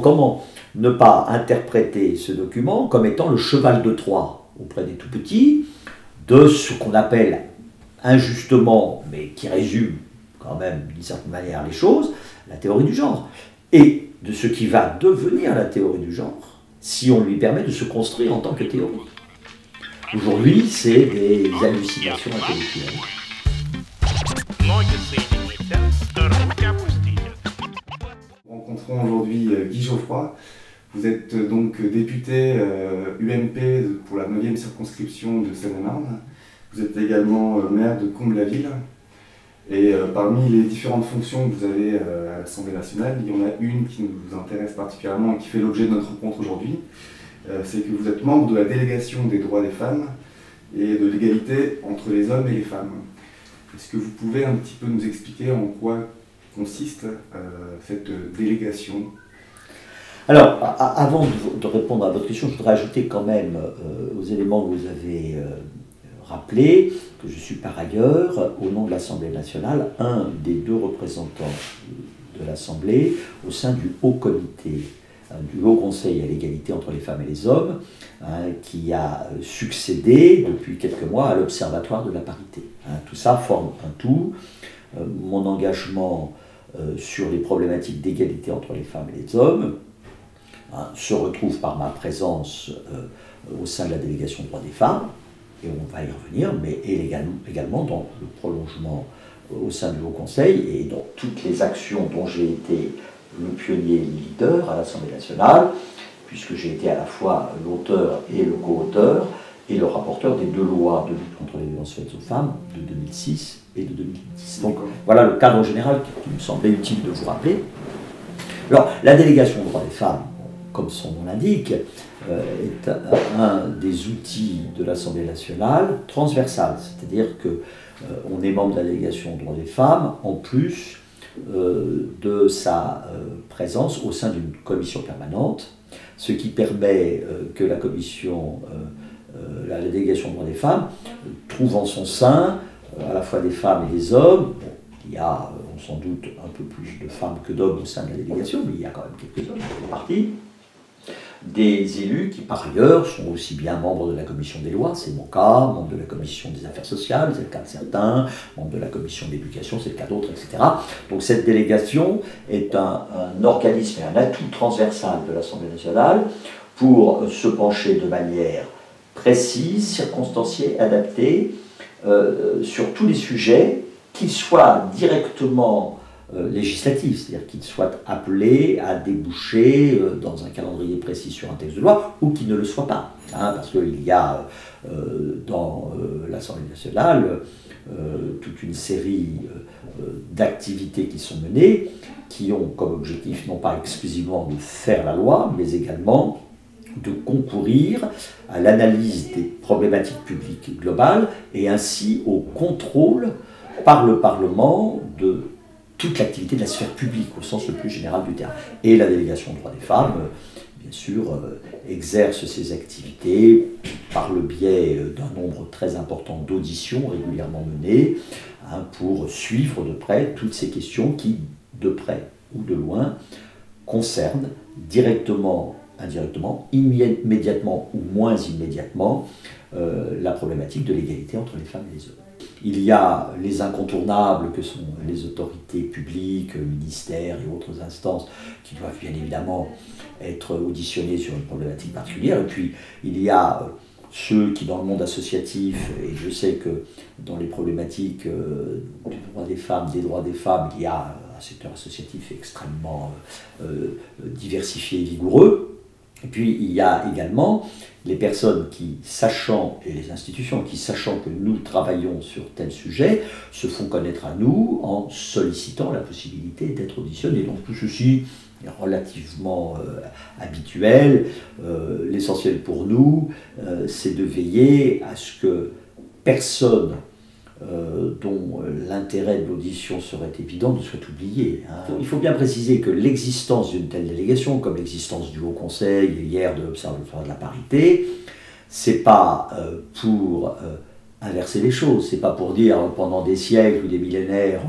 comment ne pas interpréter ce document comme étant le cheval de Troie auprès des tout-petits de ce qu'on appelle injustement, mais qui résume quand même d'une certaine manière les choses, la théorie du genre, et de ce qui va devenir la théorie du genre, si on lui permet de se construire en tant que théorie. Aujourd'hui, c'est des hallucinations intellectuelles. Rencontrons aujourd'hui Guy Geoffroy. Vous êtes donc député UMP pour la 9e circonscription de Seine-et-Marne. Vous êtes également maire de Combles-la-Ville. Et parmi les différentes fonctions que vous avez à l'Assemblée nationale, il y en a une qui nous intéresse particulièrement et qui fait l'objet de notre rencontre aujourd'hui. C'est que vous êtes membre de la délégation des droits des femmes et de l'égalité entre les hommes et les femmes. Est-ce que vous pouvez un petit peu nous expliquer en quoi consiste cette délégation ? Alors, avant de répondre à votre question, je voudrais ajouter quand même aux éléments que vous avez rappelés que je suis par ailleurs, au nom de l'Assemblée nationale, un des 2 représentants de l'Assemblée au sein du Haut Comité, du Haut Conseil à l'égalité entre les femmes et les hommes, qui a succédé depuis quelques mois à l'Observatoire de la parité. Tout ça forme un tout. Mon engagement sur les problématiques d'égalité entre les femmes et les hommes se retrouve par ma présence au sein de la délégation droits des femmes, et on va y revenir, mais également dans le prolongement au sein du Haut Conseil et dans toutes les actions dont j'ai été le pionnier et le leader à l'Assemblée nationale, puisque j'ai été à la fois l'auteur et le co-auteur et le rapporteur des 2 lois de lutte contre les violences faites aux femmes de 2006 et de 2010. Donc voilà le cadre général qui me semblait utile de vous rappeler. Alors, la délégation des droits des femmes, comme son nom l'indique, est un des outils de l'Assemblée nationale transversal, c'est-à-dire qu'on est membre de la délégation des droits des femmes, en plus de sa présence au sein d'une commission permanente, ce qui permet que la commission, la délégation des droits des femmes, trouve en son sein à la fois des femmes et des hommes. Bon, il y a sans doute un peu plus de femmes que d'hommes au sein de la délégation, mais il y a quand même quelques hommes qui font partie. Des élus qui, par ailleurs, sont aussi bien membres de la commission des lois, c'est mon cas, membres de la commission des affaires sociales, c'est le cas de certains, membres de la commission d'éducation, c'est le cas d'autres, etc. Donc cette délégation est un organisme et un atout transversal de l'Assemblée nationale pour se pencher de manière précise, circonstanciée, adaptée, sur tous les sujets, qu'ils soient directement législatif, c'est-à-dire qu'il soit appelé à déboucher dans un calendrier précis sur un texte de loi, ou qu'il ne le soit pas. Parce qu'il y a dans l'Assemblée nationale toute une série d'activités qui sont menées, qui ont comme objectif non pas exclusivement de faire la loi, mais également de concourir à l'analyse des problématiques publiques globales, et ainsi au contrôle par le Parlement de toute l'activité de la sphère publique, au sens le plus général du terme. Et la délégation des droits des femmes, bien sûr, exerce ses activités par le biais d'un nombre très important d'auditions régulièrement menées, pour suivre de près toutes ces questions qui, de près ou de loin, concernent directement, indirectement, immédiatement ou moins immédiatement, la problématique de l'égalité entre les femmes et les hommes. Il y a les incontournables que sont les autorités publiques, ministères et autres instances qui doivent bien évidemment être auditionnées sur une problématique particulière. Et puis il y a ceux qui, dans le monde associatif, et je sais que dans les problématiques du droit des femmes, des droits des femmes, il y a un secteur associatif extrêmement diversifié et vigoureux. Et puis il y a également les personnes qui, sachant, et les institutions qui, sachant que nous travaillons sur tel sujet, se font connaître à nous en sollicitant la possibilité d'être auditionnés. Donc tout ceci est relativement habituel. L'essentiel pour nous, c'est de veiller à ce que personne dont l'intérêt de l'audition serait évident ne soit oublié. Il faut bien préciser que l'existence d'une telle délégation, comme l'existence du Haut Conseil et hier de l'Observatoire de la parité, c'est pas pour inverser les choses, c'est pas pour dire pendant des siècles ou des millénaires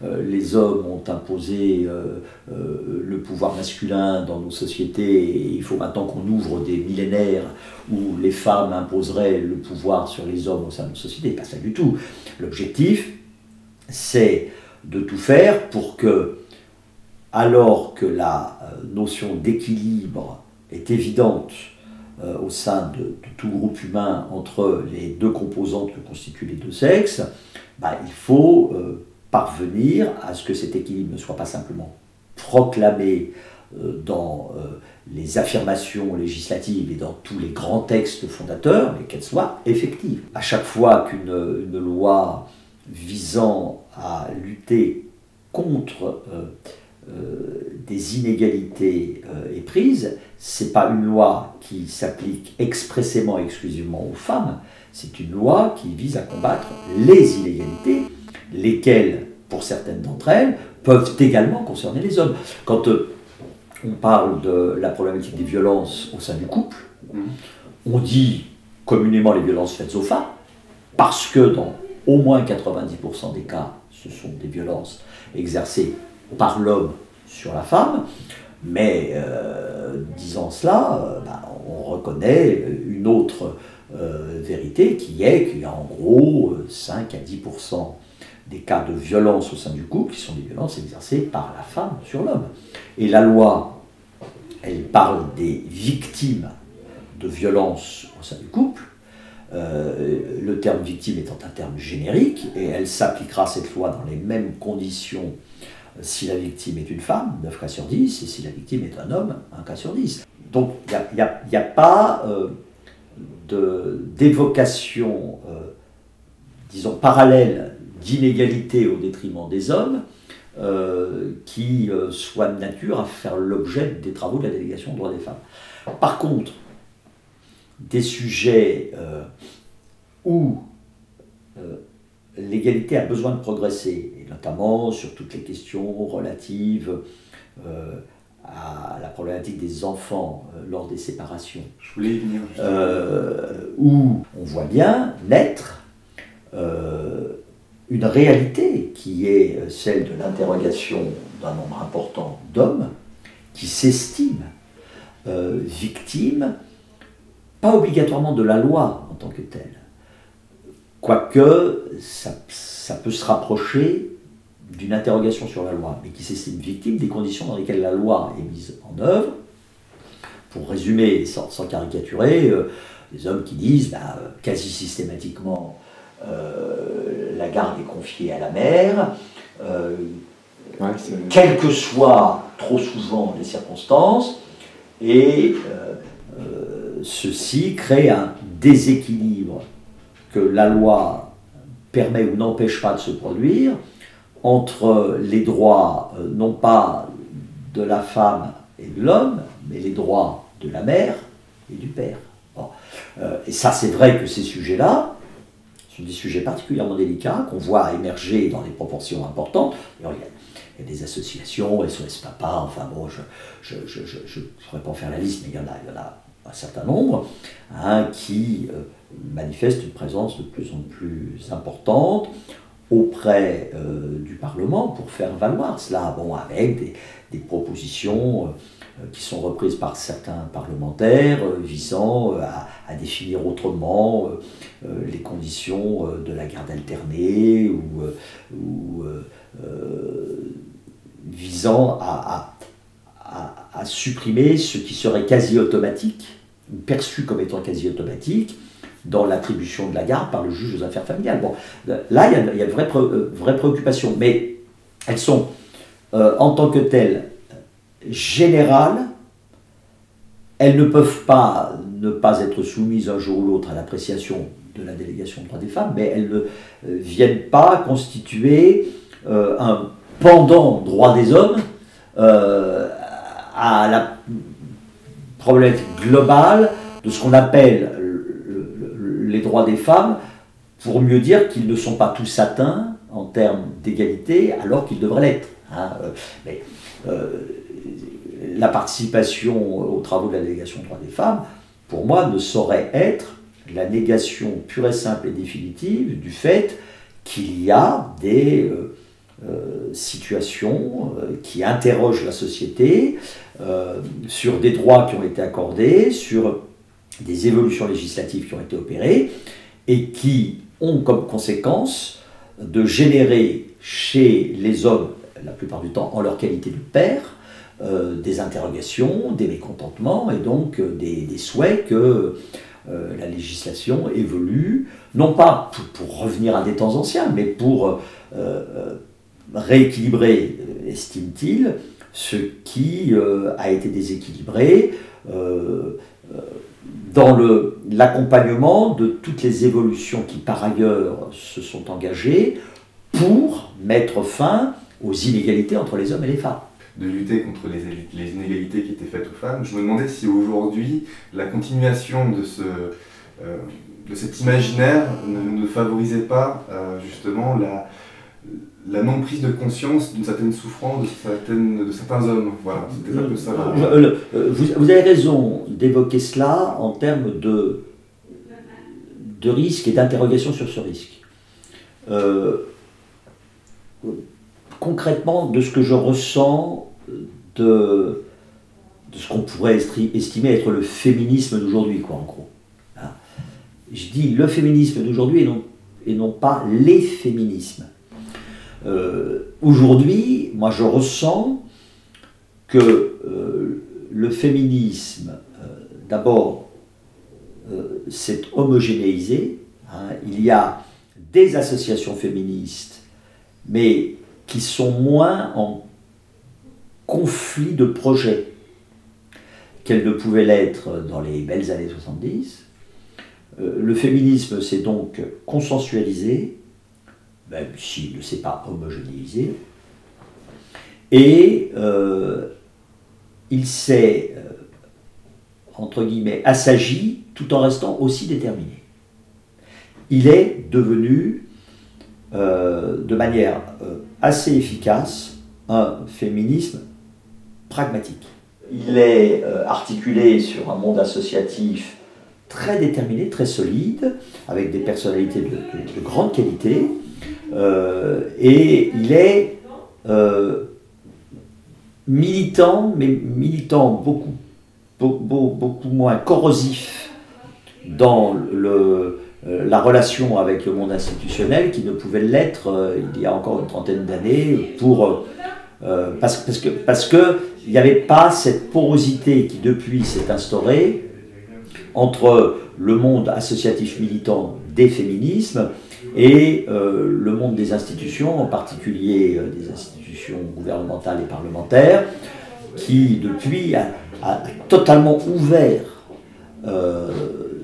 les hommes ont imposé le pouvoir masculin dans nos sociétés et il faut maintenant qu'on ouvre des millénaires où les femmes imposeraient le pouvoir sur les hommes au sein de nos sociétés. Pas ça du tout. L'objectif, c'est de tout faire pour que, alors que la notion d'équilibre est évidente au sein de tout groupe humain entre les deux composantes que constituent les deux sexes, il faut parvenir à ce que cet équilibre ne soit pas simplement proclamé dans les affirmations législatives et dans tous les grands textes fondateurs, mais qu'elle soit effective. À chaque fois qu'une loi visant à lutter contre des inégalités est prise, ce n'est pas une loi qui s'applique expressément et exclusivement aux femmes, c'est une loi qui vise à combattre les inégalités, lesquelles, pour certaines d'entre elles, peuvent également concerner les hommes. Quand on parle de la problématique des violences au sein du couple, on dit communément les violences faites aux femmes, parce que dans au moins 90% des cas, ce sont des violences exercées par l'homme sur la femme, mais disant cela, on reconnaît une autre vérité qui est qu'il y a en gros 5 à 10% des cas de violence au sein du couple qui sont des violences exercées par la femme sur l'homme. Et la loi, elle parle des victimes de violences au sein du couple. Le terme victime étant un terme générique, et elle s'appliquera, cette loi, dans les mêmes conditions si la victime est une femme, 9 cas sur 10, et si la victime est un homme, 1 cas sur 10. Donc il n'y a pas d'évocation, disons, parallèle d'inégalité au détriment des hommes qui soit de nature à faire l'objet des travaux de la délégation aux droits des femmes. Par contre, des sujets où l'égalité a besoin de progresser, et notamment sur toutes les questions relatives à la problématique des enfants lors des séparations, je voulais y venir, où on voit bien naître une réalité qui est celle de l'interrogation d'un nombre important d'hommes qui s'estiment victimes, pas obligatoirement de la loi en tant que telle, quoique ça peut se rapprocher d'une interrogation sur la loi, mais qui s'estiment victimes des conditions dans lesquelles la loi est mise en œuvre. Pour résumer, sans caricaturer, des hommes qui disent quasi systématiquement la garde est confiée à la mère, quelles que soient trop souvent les circonstances, et ceci crée un déséquilibre que la loi permet ou n'empêche pas de se produire entre les droits non pas de la femme et de l'homme, mais les droits de la mère et du père. Bon. Et ça, c'est vrai que ces sujets-là sont des sujets particulièrement délicats qu'on voit émerger dans des proportions importantes. Alors, il y a des associations, SOS Papa, enfin bon, je ne pourrais pas en faire la liste, mais il y en a un certain nombre, qui manifestent une présence de plus en plus importante auprès du Parlement pour faire valoir cela, avec des propositions qui sont reprises par certains parlementaires visant à définir autrement les conditions de la garde alternée ou visant à supprimer ce qui serait quasi automatique, ou perçu comme étant quasi automatique, dans l'attribution de la garde par le juge aux affaires familiales. Bon, là, il y a de vraies préoccupations, mais elles sont, en tant que telles, générales. Elles ne peuvent pas ne pas être soumises un jour ou l'autre à l'appréciation de la délégation aux droits des femmes, mais elles ne viennent pas constituer un pendant droit des hommes à la problématique globale de ce qu'on appelle les droits des femmes, pour mieux dire qu'ils ne sont pas tous atteints en termes d'égalité alors qu'ils devraient l'être. Mais la participation aux travaux de la délégation aux droits des femmes, pour moi, ne saurait être la négation pure et simple et définitive du fait qu'il y a des situations qui interrogent la société, sur des droits qui ont été accordés, sur des évolutions législatives qui ont été opérées, et qui ont comme conséquence de générer chez les hommes, la plupart du temps en leur qualité de père, des interrogations, des mécontentements et donc des souhaits que la législation évolue, non pas pour revenir à des temps anciens, mais pour rééquilibrer, estime-t-il, ce qui a été déséquilibré dans l'accompagnement de toutes les évolutions qui par ailleurs se sont engagées pour mettre fin aux inégalités entre les hommes et les femmes. De lutter contre les inégalités qui étaient faites aux femmes. Je me demandais si aujourd'hui la continuation de cet imaginaire ne favorisait pas justement la non-prise de conscience d'une certaine souffrance de certains hommes. Voilà, c'était un peu ça. Vous avez raison d'évoquer cela en termes de risque et d'interrogation sur ce risque. Concrètement, de ce que je ressens de ce qu'on pourrait estimer être le féminisme d'aujourd'hui, quoi, en gros. Hein. Je dis le féminisme d'aujourd'hui et non pas les féminismes. Aujourd'hui, moi je ressens que le féminisme, d'abord, s'est homogénéisé. Hein. Il y a des associations féministes, mais qui sont moins en conflit de projets qu'elles ne pouvaient l'être dans les belles années 70. Le féminisme s'est donc consensualisé, même s'il ne s'est pas homogénéisé, et il s'est, entre guillemets, assagi tout en restant aussi déterminé. Il est devenu, de manière assez efficace, un féminisme pragmatique. Il est articulé sur un monde associatif très déterminé, très solide, avec des personnalités de grande qualité, et il est militant, mais militant beaucoup moins corrosif dans la relation avec le monde institutionnel qui ne pouvait l'être il y a encore une trentaine d'années parce que il n'y avait pas cette porosité qui depuis s'est instaurée entre le monde associatif militant des féminismes et le monde des institutions, en particulier des institutions gouvernementales et parlementaires, qui depuis a totalement ouvert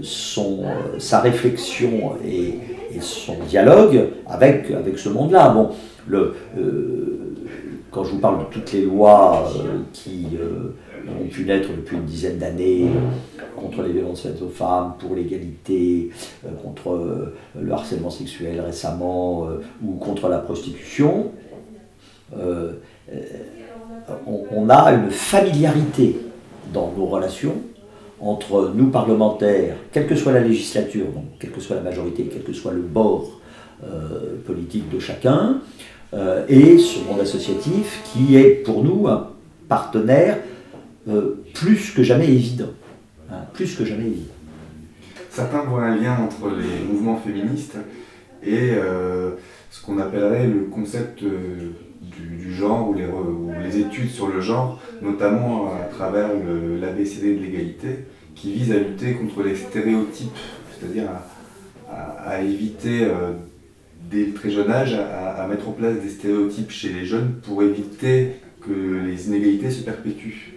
sa réflexion et son dialogue avec ce monde-là. Bon, quand je vous parle de toutes les lois qui ont pu naître depuis une dizaine d'années contre les violences faites aux femmes, pour l'égalité, contre le harcèlement sexuel récemment, ou contre la prostitution, on a une familiarité dans nos relations entre nous parlementaires, quelle que soit la législature, donc quelle que soit la majorité, quel que soit le bord politique de chacun, et ce monde associatif qui est pour nous un partenaire plus que jamais évident. Hein, plus que jamais évident. Certains voient un lien entre les mouvements féministes et ce qu'on appellerait le concept du genre ou les études sur le genre, notamment à travers l'ABCD de l'égalité, qui vise à lutter contre les stéréotypes, c'est-à-dire à éviter dès le très jeune âge à mettre en place des stéréotypes chez les jeunes pour éviter que les inégalités se perpétuent.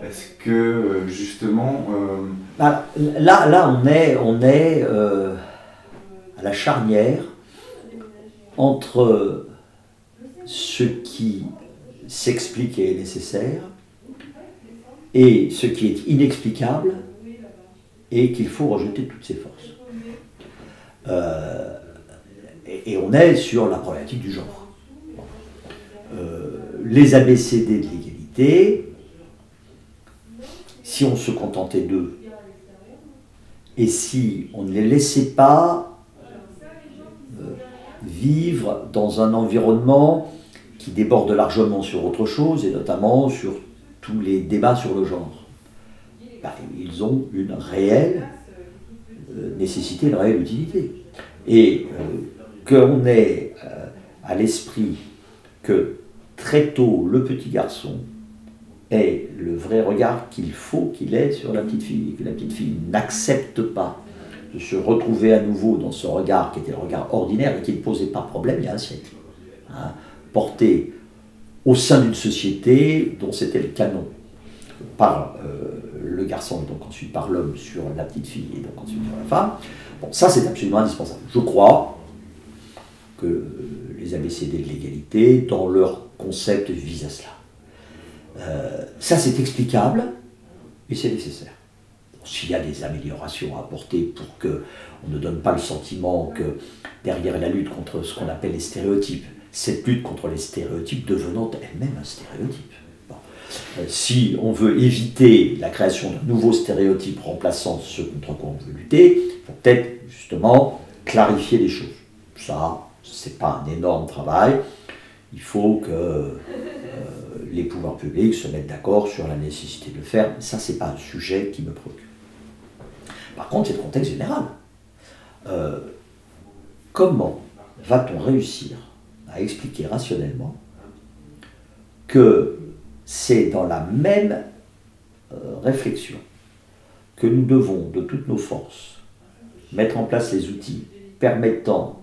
Est-ce que justement... Là on est à la charnière entre ce qui s'explique et est nécessaire et ce qui est inexplicable et qu'il faut rejeter de toutes ses forces. Et on est sur la problématique du genre. Les ABCD de l'égalité, si on se contentait d'eux et si on ne les laissait pas vivre dans un environnement qui déborde largement sur autre chose, et notamment sur tous les débats sur le genre. Ils ont une réelle nécessité, une réelle utilité. Et qu'on ait à l'esprit que très tôt, le petit garçon ait le vrai regard qu'il faut qu'il ait sur la petite fille, et que la petite fille n'accepte pas de se retrouver à nouveau dans ce regard qui était le regard ordinaire et qui ne posait pas problème il y a un siècle. Hein, porté au sein d'une société dont c'était le canon, par le garçon et donc ensuite par l'homme sur la petite fille et donc ensuite sur la femme. Bon, ça c'est absolument indispensable. Je crois que les ABCD de l'égalité, dans leur concept, visent à cela. Ça c'est explicable et c'est nécessaire. S'il y a des améliorations à apporter pour qu'on ne donne pas le sentiment que derrière la lutte contre ce qu'on appelle les stéréotypes, cette lutte contre les stéréotypes devenant elle-même un stéréotype. Bon. Si on veut éviter la création de nouveaux stéréotypes remplaçant ceux contre quoi on veut lutter, il faut peut-être justement clarifier les choses. Ça, c'est pas un énorme travail. Il faut que les pouvoirs publics se mettent d'accord sur la nécessité de le faire. Ça, c'est pas un sujet qui me préoccupe. Par contre, c'est le contexte général. Comment va-t-on réussir à expliquer rationnellement que c'est dans la même réflexion que nous devons, de toutes nos forces, mettre en place les outils permettant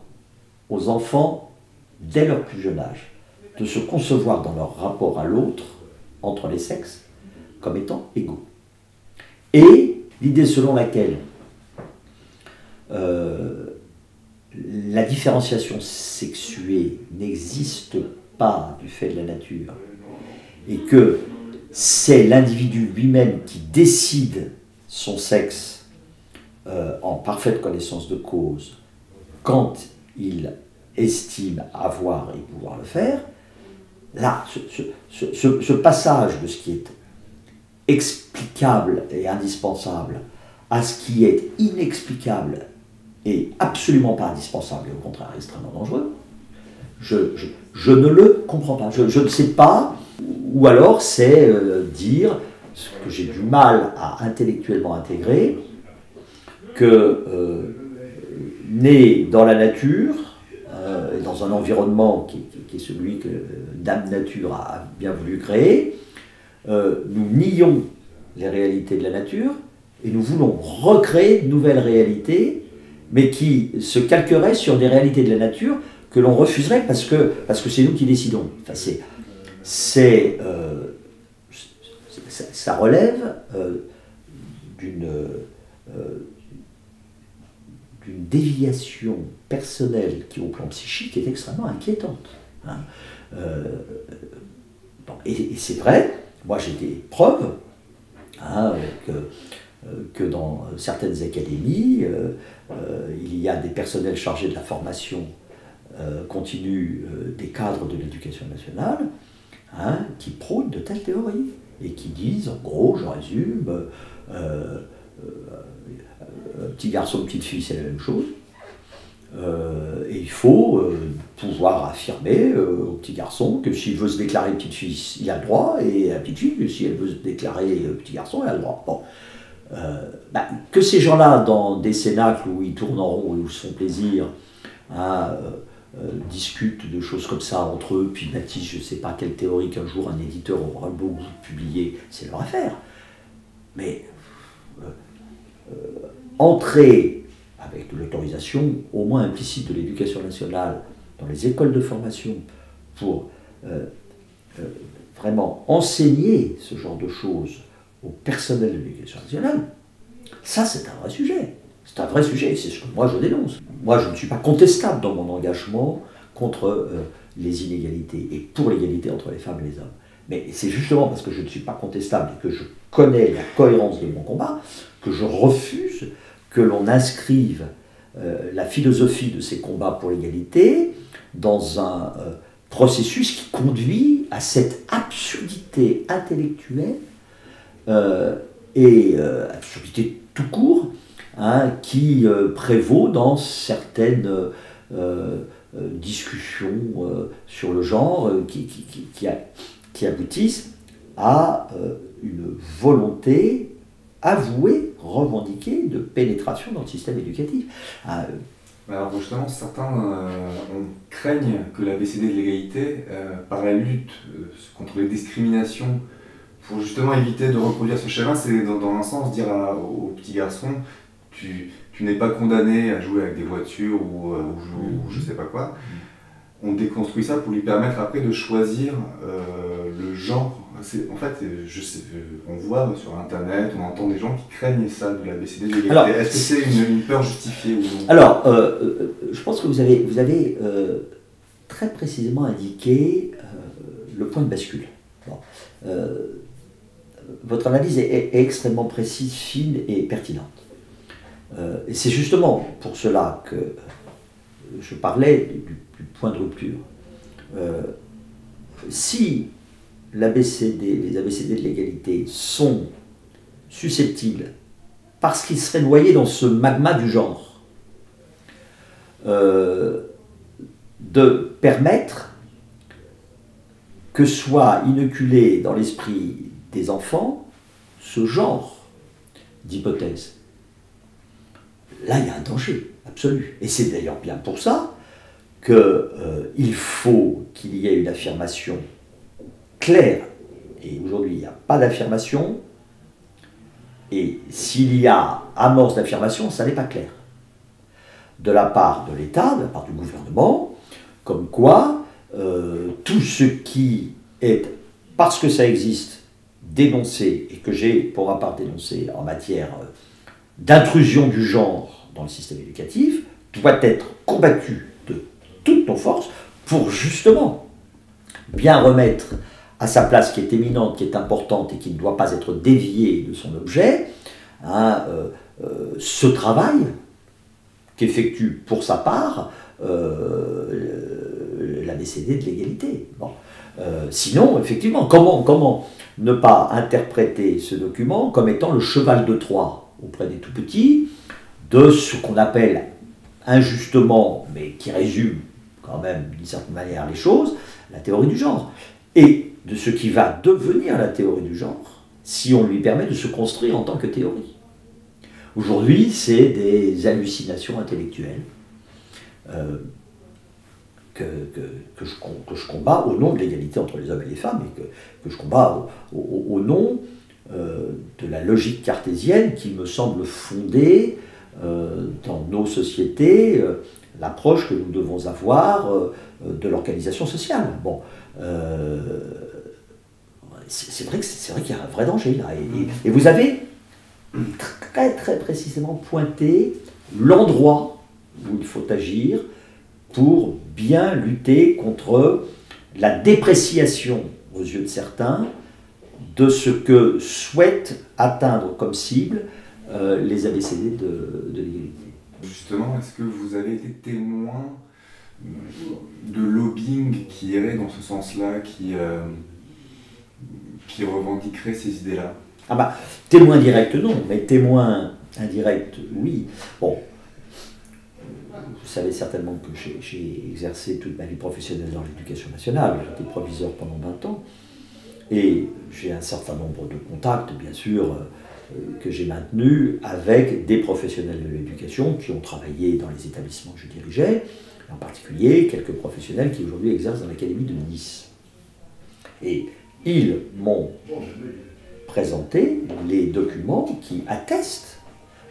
aux enfants, dès leur plus jeune âge, de se concevoir dans leur rapport à l'autre, entre les sexes, comme étant égaux. Et l'idée selon laquelle la différenciation sexuée n'existe pas du fait de la nature, et que c'est l'individu lui-même qui décide son sexe en parfaite connaissance de cause quand il estime avoir et pouvoir le faire, là, ce passage de ce qui est explicable et indispensable à ce qui est inexplicable et absolument pas indispensable et au contraire extrêmement dangereux, je ne le comprends pas. Je ne sais pas, ou alors c'est dire ce que j'ai du mal à intellectuellement intégrer, que né dans la nature, dans un environnement qui est celui que Dame Nature a bien voulu créer, nous nions les réalités de la nature et nous voulons recréer de nouvelles réalités, mais qui se calqueraient sur des réalités de la nature que l'on refuserait parce que c'est nous qui décidons. Enfin, ça relève d'une déviation personnelle qui, au plan psychique, est extrêmement inquiétante. Hein. Bon, et c'est vrai, moi j'ai des preuves hein, que dans certaines académies, il y a des personnels chargés de la formation continue des cadres de l'éducation nationale hein, qui prônent de telles théories et qui disent, en gros, je résume, petit garçon, petite fille, c'est la même chose. Et il faut pouvoir affirmer au petit garçon que s'il veut se déclarer petite fille, il a le droit, et à la petite fille, que si elle veut se déclarer petit garçon, elle a le droit. Bon. Que ces gens-là, dans des cénacles où ils tournent en rond et où ils se font plaisir, hein, discutent de choses comme ça entre eux, puis bâtissent je ne sais pas quelle théorie qu'un jour un éditeur aura le beau goût de publier, c'est leur affaire. Mais entrer avec l'autorisation au moins implicite de l'éducation nationale dans les écoles de formation pour vraiment enseigner ce genre de choses au personnel de l'éducation nationale, ça c'est un vrai sujet. C'est un vrai sujet et c'est ce que moi je dénonce. Moi je ne suis pas contestable dans mon engagement contre les inégalités et pour l'égalité entre les femmes et les hommes. Mais c'est justement parce que je ne suis pas contestable et que je connais la cohérence de mon combat que je refuse que l'on inscrive la philosophie de ces combats pour l'égalité dans un processus qui conduit à cette absurdité intellectuelle et absurdité tout court hein, qui prévaut dans certaines discussions sur le genre qui aboutissent à une volonté avouée, revendiquée de pénétration dans le système éducatif. Alors justement, certains craignent que l'ABCD de l'égalité, par la lutte contre les discriminations, pour justement éviter de reproduire ce schéma, c'est dans un sens dire aux petits garçons, tu n'es pas condamné à jouer avec des voitures ou je sais pas quoi. On déconstruit ça pour lui permettre après de choisir le genre. En fait, on voit sur Internet, on entend des gens qui craignent ça de l'ABCD de l'égalité. Est-ce que c'est une peur justifiée ou non? Alors, je pense que vous avez très précisément indiqué le point de bascule. Bon. Votre analyse est extrêmement précise, fine et pertinente. Et c'est justement pour cela que je parlais du point de rupture. Si les ABCD de l'égalité sont susceptibles, parce qu'ils seraient noyés dans ce magma du genre, de permettre que soit inoculé dans l'esprit des enfants ce genre d'hypothèse. Là, il y a un danger absolu. Et c'est d'ailleurs bien pour ça qu'il faut qu'il y ait une affirmation claire. Et aujourd'hui, il n'y a pas d'affirmation. Et s'il y a amorce d'affirmation, ça n'est pas clair. De la part de l'État, de la part du gouvernement, comme quoi tout ce qui est, parce que ça existe, dénoncé, et que j'ai pour ma part dénoncé en matière d'intrusion du genre dans le système éducatif, doit être combattu de toutes nos forces pour justement bien remettre à sa place qui est éminente, qui est importante et qui ne doit pas être déviée de son objet, ce travail qu'effectue pour sa part l'ABCD de l'égalité. Bon. Sinon, effectivement, comment ne pas interpréter ce document comme étant le cheval de Troie auprès des tout-petits de ce qu'on appelle injustement, mais qui résume quand même d'une certaine manière les choses, la théorie du genre. Et de ce qui va devenir la théorie du genre, si on lui permet de se construire en tant que théorie. Aujourd'hui, c'est des hallucinations intellectuelles que je combats au nom de l'égalité entre les hommes et les femmes, et que je combats au nom de la logique cartésienne qui me semble fonder dans nos sociétés l'approche que nous devons avoir de l'organisation sociale. Bon, c'est vrai qu'il y a un vrai danger là. Et vous avez très très précisément pointé l'endroit où il faut agir pour bien lutter contre la dépréciation aux yeux de certains de ce que souhaitent atteindre comme cible les ABCD de l'égalité. Justement, est-ce que vous avez été témoin de lobbying qui irait dans ce sens-là, qui revendiquerait ces idées-là? Ah bah, témoin direct non, mais témoin indirect oui. Bon, vous savez certainement que j'ai exercé toute ma vie professionnelle dans l'éducation nationale, j'étais proviseur pendant 20 ans, et j'ai un certain nombre de contacts, bien sûr, que j'ai maintenus avec des professionnels de l'éducation qui ont travaillé dans les établissements que je dirigeais, en particulier quelques professionnels qui aujourd'hui exercent dans l'académie de Nice. Et ils m'ont présenté les documents qui attestent,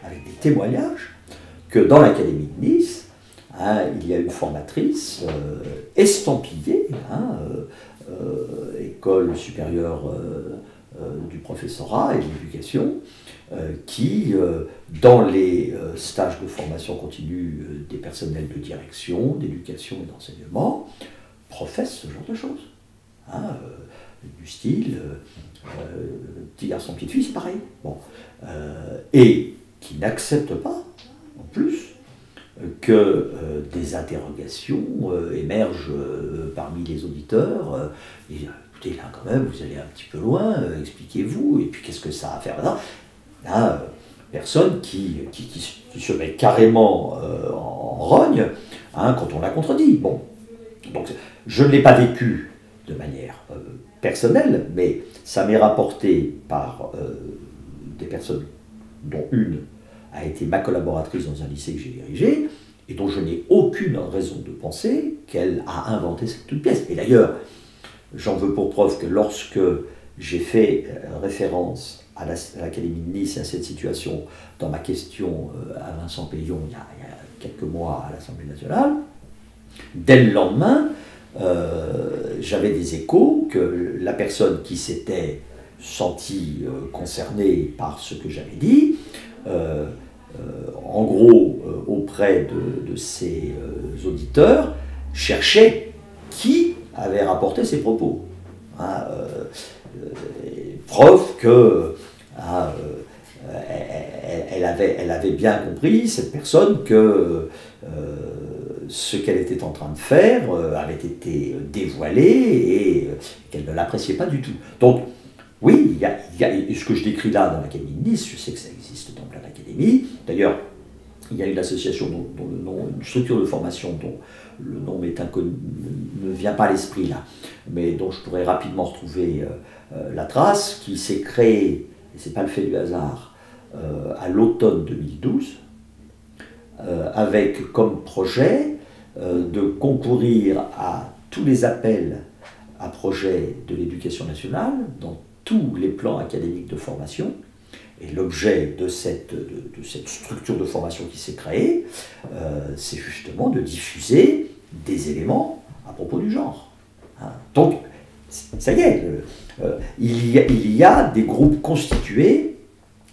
avec des témoignages, que dans l'académie de Nice, il y a une formatrice estampillée, école supérieure du professorat et de l'éducation, qui, dans les stages de formation continue des personnels de direction, d'éducation et d'enseignement, professe ce genre de choses. Du style, petit garçon, petite fille, c'est pareil. Bon. Et qui n'accepte pas, en plus, que des interrogations émergent parmi les auditeurs. Écoutez, là, quand même, vous allez un petit peu loin, expliquez-vous, et puis qu'est-ce que ça a à faire là? Là, personne qui se met carrément en rogne hein, quand on l'a contredit. Bon. Donc, je ne l'ai pas vécu de manière personnelle, mais ça m'est rapporté par des personnes dont une a été ma collaboratrice dans un lycée que j'ai dirigé, et dont je n'ai aucune raison de penser qu'elle a inventé cette toute pièce. Et d'ailleurs, j'en veux pour preuve que lorsque j'ai fait référence à l'Académie de Nice et à cette situation dans ma question à Vincent Peillon il y a quelques mois à l'Assemblée nationale, dès le lendemain, j'avais des échos que la personne qui s'était sentie concernée par ce que j'avais dit, en gros, auprès de ses auditeurs, cherchait qui avait rapporté ces propos. Hein, preuve que elle avait bien compris, cette personne, que ce qu'elle était en train de faire avait été dévoilé et qu'elle ne l'appréciait pas du tout. Donc, oui, il y a ce que je décris là dans l'Académie de Nice, je sais que ça existe dans plein d'académies. D'ailleurs, il y a une association dont le nom, une structure de formation dont le nom est inconnu, ne vient pas à l'esprit là, mais dont je pourrais rapidement retrouver la trace, qui s'est créée, et ce n'est pas le fait du hasard, à l'automne 2012, avec comme projet de concourir à tous les appels à projets de l'éducation nationale dans tous les plans académiques de formation. Et l'objet de cette structure de formation qui s'est créée, c'est justement de diffuser des éléments à propos du genre. Hein. Donc, ça y est, il y a des groupes constitués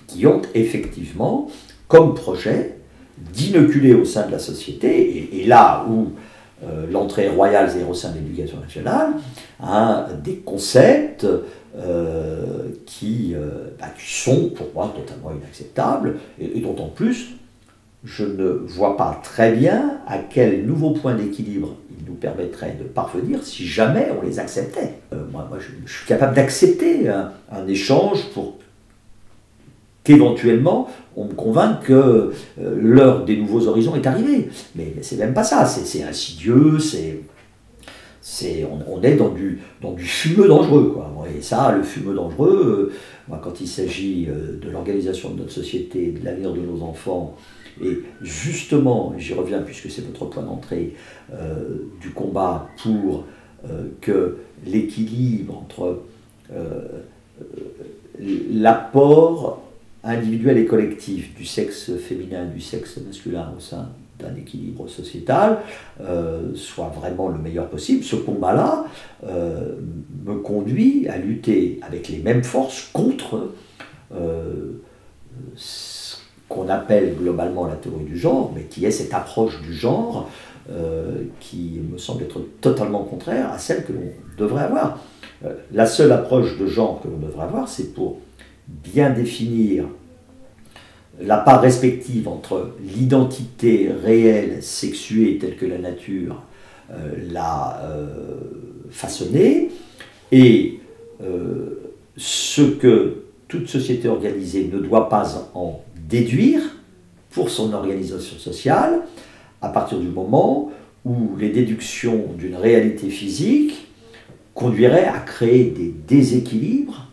qui ont effectivement comme projet d'inoculer au sein de la société, et là où l'entrée royale est au sein de l'éducation nationale, hein, des concepts qui sont pour moi totalement inacceptables, et dont en plus je ne vois pas très bien à quel nouveau point d'équilibre il nous permettrait de parvenir si jamais on les acceptait. Moi je suis capable d'accepter un échange pour qu'éventuellement on me convainque que l'heure des nouveaux horizons est arrivée. Mais c'est même pas ça, c'est insidieux, on est dans du fumeux dangereux, quoi. Et ça, le fumeux dangereux, moi, quand il s'agit de l'organisation de notre société, de l'avenir de nos enfants, et justement, j'y reviens puisque c'est votre point d'entrée, du combat pour que l'équilibre entre l'apport individuel et collectif du sexe féminin et du sexe masculin au sein d'un équilibre sociétal soit vraiment le meilleur possible. Ce combat-là me conduit à lutter avec les mêmes forces contre ce qu'on appelle globalement la théorie du genre, mais qui est cette approche du genre qui me semble être totalement contraire à celle que l'on devrait avoir. La seule approche de genre que l'on devrait avoir, c'est pour bien définir la part respective entre l'identité réelle sexuée telle que la nature l'a façonnée et ce que toute société organisée ne doit pas en déduire pour son organisation sociale à partir du moment où les déductions d'une réalité physique conduiraient à créer des déséquilibres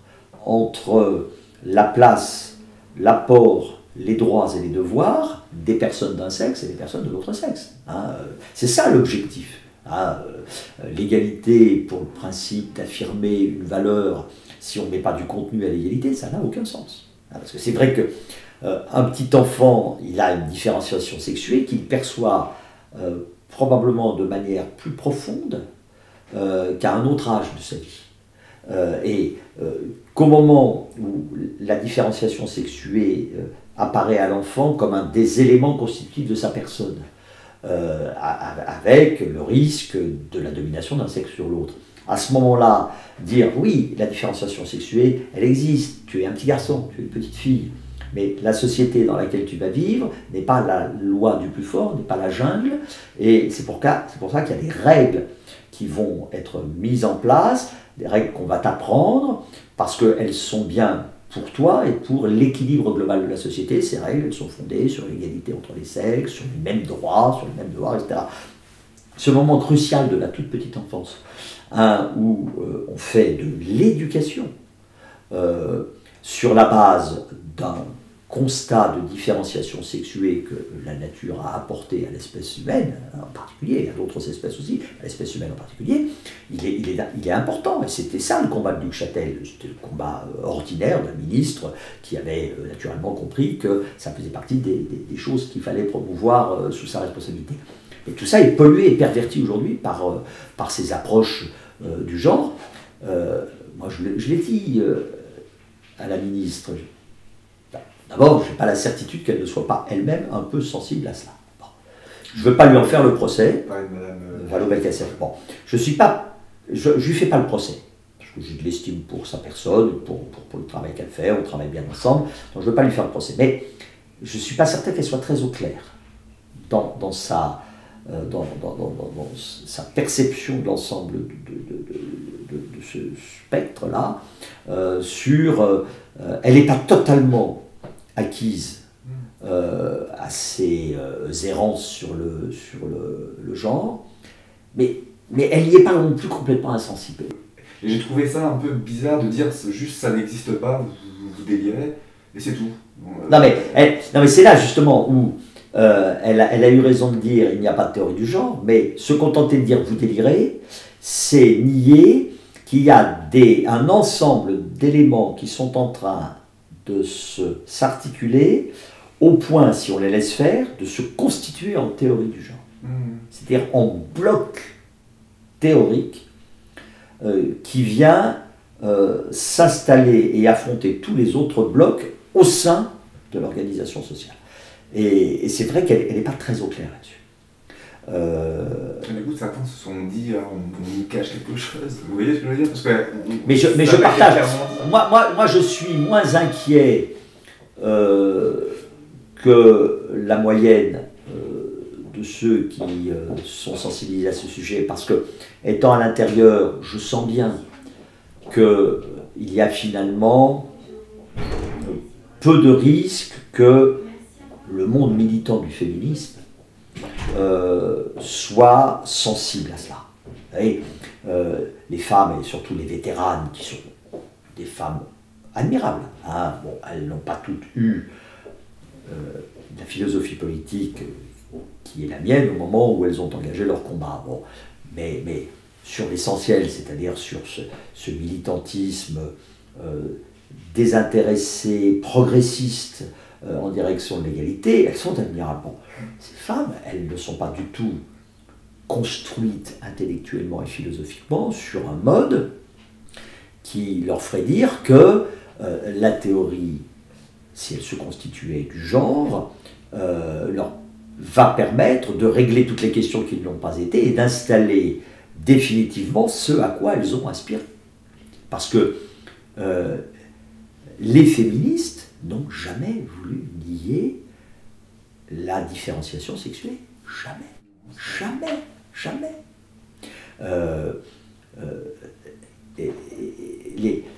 entre la place, l'apport, les droits et les devoirs des personnes d'un sexe et des personnes de l'autre sexe. Hein, c'est ça l'objectif. Hein, l'égalité pour le principe d'affirmer une valeur, si on ne met pas du contenu à l'égalité, ça n'a aucun sens. Hein, parce que c'est vrai qu'un petit enfant, il a une différenciation sexuée qu'il perçoit probablement de manière plus profonde qu'à un autre âge de sa vie. Et qu'au moment où la différenciation sexuée apparaît à l'enfant comme un des éléments constitutifs de sa personne, avec le risque de la domination d'un sexe sur l'autre. À ce moment-là, dire oui, la différenciation sexuée, elle existe, tu es un petit garçon, tu es une petite fille, mais la société dans laquelle tu vas vivre n'est pas la loi du plus fort, n'est pas la jungle, et c'est pour ça qu'il y a des règles qui vont être mises en place, des règles qu'on va t'apprendre, parce qu'elles sont bien pour toi et pour l'équilibre global de la société. Ces règles, elles sont fondées sur l'égalité entre les sexes, sur les mêmes droits, sur les mêmes devoirs, etc. ce moment crucial de la toute petite enfance, hein, où on fait de l'éducation sur la base d'un constat de différenciation sexuée que la nature a apporté à l'espèce humaine en particulier, et à d'autres espèces aussi, à l'espèce humaine en particulier, il est important. Et c'était ça le combat de Luc Chatel. C'était le combat ordinaire d'un ministre qui avait naturellement compris que ça faisait partie des choses qu'il fallait promouvoir sous sa responsabilité. Et tout ça est pollué et perverti aujourd'hui par ces approches du genre. Moi, je l'ai dit à la ministre. D'abord, je n'ai pas la certitude qu'elle ne soit pas elle-même un peu sensible à cela. Bon. Je ne veux pas lui en faire le procès. Vallaud-Belkacem. Bon. Je ne lui fais pas le procès. Parce que j'ai de l'estime pour sa personne, pour le travail qu'elle fait, on travaille bien ensemble. Donc je ne veux pas lui faire le procès. Mais je ne suis pas certain qu'elle soit très au clair dans sa perception de l'ensemble de ce spectre-là. Elle n'est pas totalement acquise à ses errances sur le genre, mais elle n'y est pas non plus complètement insensible. Et j'ai trouvé ça un peu bizarre de dire juste ça n'existe pas, vous délirez, et c'est tout. Non mais c'est là justement où elle a eu raison de dire il n'y a pas de théorie du genre, mais se contenter de dire vous délirez, c'est nier qu'il y a un ensemble d'éléments qui sont en train de s'articuler au point, si on les laisse faire, de se constituer en théorie du genre. C'est-à-dire en bloc théorique qui vient s'installer et affronter tous les autres blocs au sein de l'organisation sociale. Et c'est vrai qu'elle n'est pas très au clair là-dessus. Du coup, certains se sont dit, on nous cache quelque chose. Vous voyez ce que je veux dire? Parce que mais je partage. Moi, je suis moins inquiet que la moyenne de ceux qui sont sensibilisés à ce sujet, parce que, étant à l'intérieur, je sens bien qu'il y a finalement peu de risques que le monde militant du féminisme soit sensible à cela. Vous voyez, les femmes, et surtout les vétéranes, qui sont des femmes admirables, hein, bon, elles n'ont pas toutes eu la philosophie politique qui est la mienne au moment où elles ont engagé leur combat. Bon, mais sur l'essentiel, c'est-à-dire sur ce militantisme désintéressé, progressiste, en direction de l'égalité, elles sont admirables. Bon, ces femmes, elles ne sont pas du tout construites intellectuellement et philosophiquement sur un mode qui leur ferait dire que la théorie, si elle se constituait du genre, leur va permettre de régler toutes les questions qui ne l'ont pas été et d'installer définitivement ce à quoi elles ont aspiré. Parce que les féministes n'ont jamais voulu nier la différenciation sexuelle. Jamais.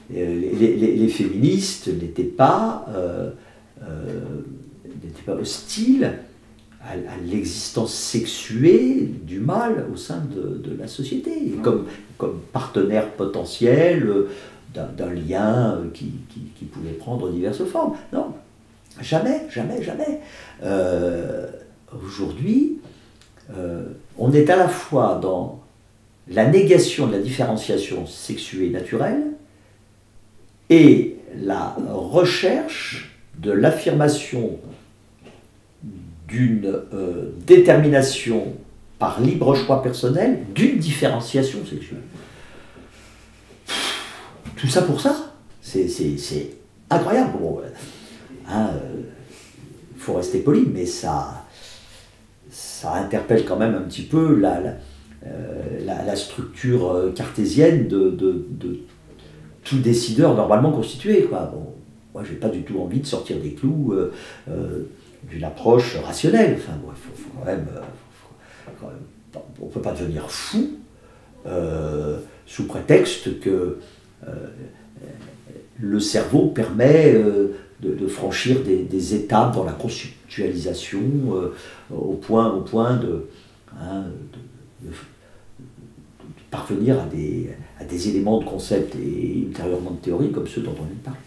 Les féministes n'étaient pas hostiles à l'existence sexuée du mâle au sein de la société, comme partenaire potentiel d'un lien qui pouvait prendre diverses formes. Non, jamais. Aujourd'hui, on est à la fois dans la négation de la différenciation sexuée naturelle et la recherche de l'affirmation d'une détermination par libre choix personnel d'une différenciation sexuelle. Tout ça pour ça, c'est incroyable. Bon, hein, faut rester poli, mais ça interpelle quand même un petit peu la structure cartésienne de tout décideur normalement constitué, quoi. Bon, moi, j'ai pas du tout envie de sortir des clous d'une approche rationnelle. Enfin, bon, faut quand même, on peut pas devenir fou sous prétexte que le cerveau permet de franchir des étapes dans la conceptualisation au point parvenir à des éléments de concept et ultérieurement de théorie comme ceux dont on vient de parler.